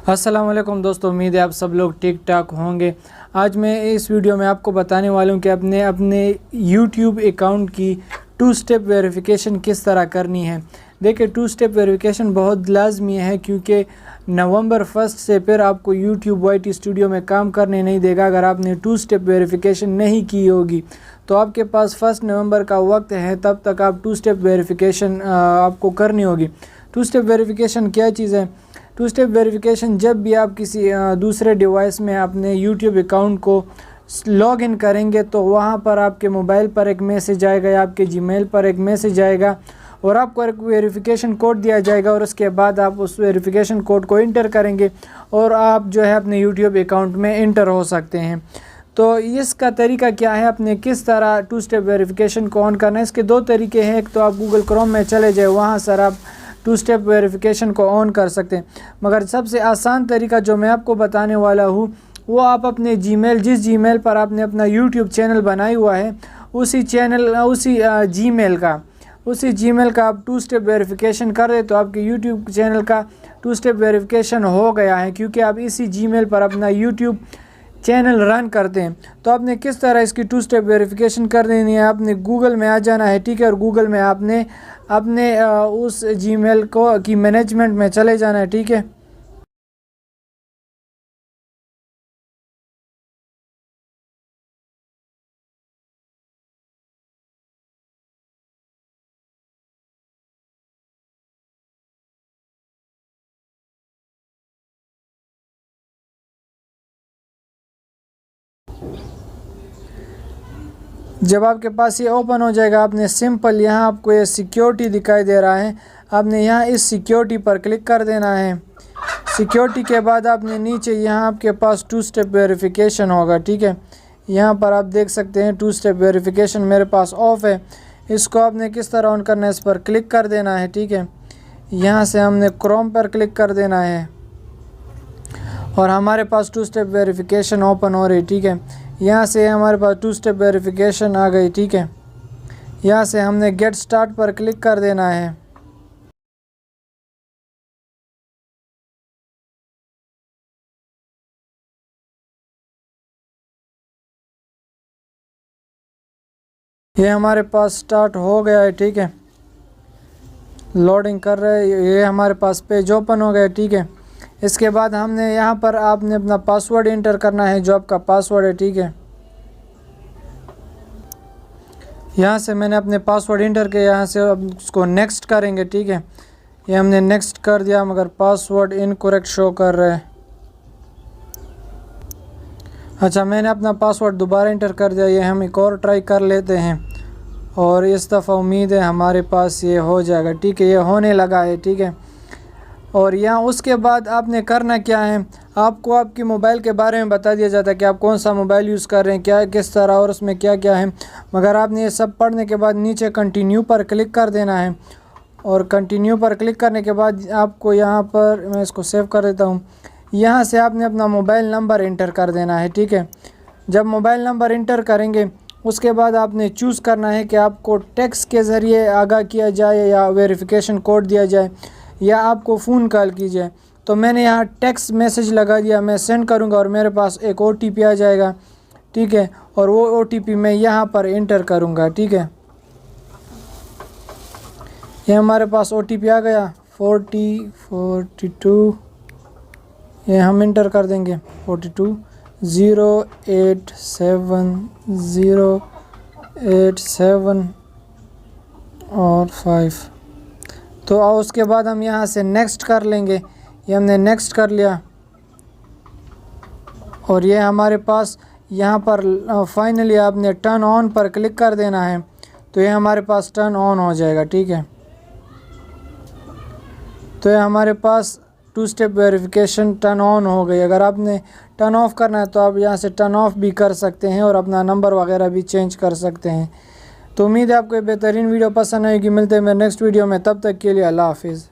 अस्सलाम वालेकुम दोस्तों, उम्मीद है आप सब लोग ठीक ठाक होंगे। आज मैं इस वीडियो में आपको बताने वाला हूं कि अपने YouTube अकाउंट की 2 स्टेप वेरिफिकेशन किस तरह करनी है। देखिए, 2 स्टेप वेरिफिकेशन बहुत लाजमी है क्योंकि नवंबर 1 से फिर आपको YouTube YT स्टूडियो में काम करने नहीं देगा अगर आपने 2 स्टेप वेरिफिकेशन नहीं की होगी। तो आपके पास 1 नवंबर का वक्त है, तब तक आप 2 स्टेप वेरिफिकेशन आपको करनी होगी। 2 स्टेप वेरिफिकेशन क्या चीज़ है? 2 स्टेप वेरिफिकेशन जब भी आप किसी दूसरे डिवाइस में अपने YouTube अकाउंट को लॉग इन करेंगे तो वहाँ पर आपके मोबाइल पर एक मैसेज आएगा या आपके जीमेल पर एक मैसेज आएगा और आपको एक वेरिफिकेशन कोड दिया जाएगा और उसके बाद आप उस वेरिफिकेशन कोड को इंटर करेंगे और आप जो है अपने YouTube अकाउंट में इंटर हो सकते हैं। तो इसका तरीका क्या है, अपने किस तरह 2 स्टेप वेरिफिकेशन को ऑन करना है? इसके 2 तरीके हैं। एक तो आप गूगल क्रोम में चले जाए, वहाँ सर आप 2 स्टेप वेरिफिकेशन को ऑन कर सकते हैं। मगर सबसे आसान तरीका जो मैं आपको बताने वाला हूँ वो आप अपने जीमेल, जिस जीमेल पर आपने अपना YouTube चैनल बनाया हुआ है उसी जीमेल का आप 2 स्टेप वेरिफिकेशन कर दे तो आपके YouTube चैनल का 2 स्टेप वेरिफिकेशन हो गया है, क्योंकि आप इसी जीमेल पर अपना YouTube चैनल रन करते हैं। तो आपने किस तरह इसकी 2 स्टेप वेरिफिकेशन कर देनी है, आपने गूगल में आ जाना है, ठीक है, और गूगल में आपने अपने उस जीमेल को की मैनेजमेंट में चले जाना है, ठीक है। जब आपके पास ये ओपन हो जाएगा, आपने सिंपल यहाँ आपको ये सिक्योरिटी दिखाई दे रहा है, आपने यहाँ इस सिक्योरिटी पर क्लिक कर देना है। सिक्योरिटी के बाद आपने नीचे यहाँ आपके पास 2 स्टेप वेरिफिकेशन होगा, ठीक है। यहाँ पर आप देख सकते हैं 2 स्टेप वेरिफिकेशन मेरे पास ऑफ है। इसको आपने किस तरह ऑन करना है, इस पर क्लिक कर देना है, ठीक है। यहाँ से हमने क्रोम पर क्लिक कर देना है और हमारे पास 2 स्टेप वेरिफिकेशन ओपन हो रही, ठीक है। यहाँ से हमारे पास 2 स्टेप वेरिफिकेशन आ गई, ठीक है। यहाँ से हमने गेट स्टार्ट पर क्लिक कर देना है। ये हमारे पास स्टार्ट हो गया है, ठीक है। लोडिंग कर रहे हैं, ये हमारे पास पेज ओपन हो गया, ठीक है। इसके बाद हमने यहाँ पर आपने अपना पासवर्ड इंटर करना है, जो आपका पासवर्ड है, ठीक है। यहाँ से मैंने अपने पासवर्ड इंटर किया, यहाँ से अब उसको नेक्स्ट करेंगे, ठीक है। ये हमने नेक्स्ट कर दिया मगर पासवर्ड इनकरेक्ट शो कर रहा है। अच्छा, मैंने अपना पासवर्ड दोबारा इंटर कर दिया। ये हम एक और ट्राई कर लेते हैं और इस दफ़ा उम्मीद है हमारे पास ये हो जाएगा, ठीक है। ये होने लगा है, ठीक है। और यहाँ उसके बाद आपने करना क्या है, आपको आपके मोबाइल के बारे में बता दिया जाता है कि आप कौन सा मोबाइल यूज़ कर रहे हैं, क्या किस तरह और उसमें क्या क्या है। मगर आपने ये सब पढ़ने के बाद नीचे कंटिन्यू पर क्लिक कर देना है और कंटिन्यू पर क्लिक करने के बाद आपको यहाँ पर, मैं इसको सेव कर देता हूँ, यहाँ से आपने अपना मोबाइल नंबर इंटर कर देना है, ठीक है। जब मोबाइल नंबर इंटर करेंगे उसके बाद आपने चूज़ करना है कि आपको टेक्स्ट के ज़रिए आगाह किया जाए या वेरिफिकेशन कोड दिया जाए या आपको फ़ोन कॉल की जाए। तो मैंने यहाँ टेक्स्ट मैसेज लगा दिया, मैं सेंड करूँगा और मेरे पास एक OTP आ जाएगा, ठीक है। और वो OTP मैं यहाँ पर इंटर करूँगा, ठीक है। ये हमारे पास OTP आ गया 42, ये हम इंटर कर देंगे 42 087 और 5। तो उसके बाद हम यहाँ से नेक्स्ट कर लेंगे। ये हमने नेक्स्ट कर लिया और ये हमारे पास यहाँ पर फाइनली आपने टर्न ऑन पर क्लिक कर देना है, तो ये हमारे पास टर्न ऑन हो जाएगा, ठीक है। तो ये हमारे पास 2 स्टेप वेरिफिकेशन टर्न ऑन हो गई। अगर आपने टर्न ऑफ करना है तो आप यहाँ से टर्न ऑफ भी कर सकते हैं और अपना नंबर वगैरह भी चेंज कर सकते हैं। तो उम्मीद है आपको ये बेहतरीन वीडियो पसंद आएगी। मिलते हैं मेरे नेक्स्ट वीडियो में, तब तक के लिए अल्लाह हाफिज़।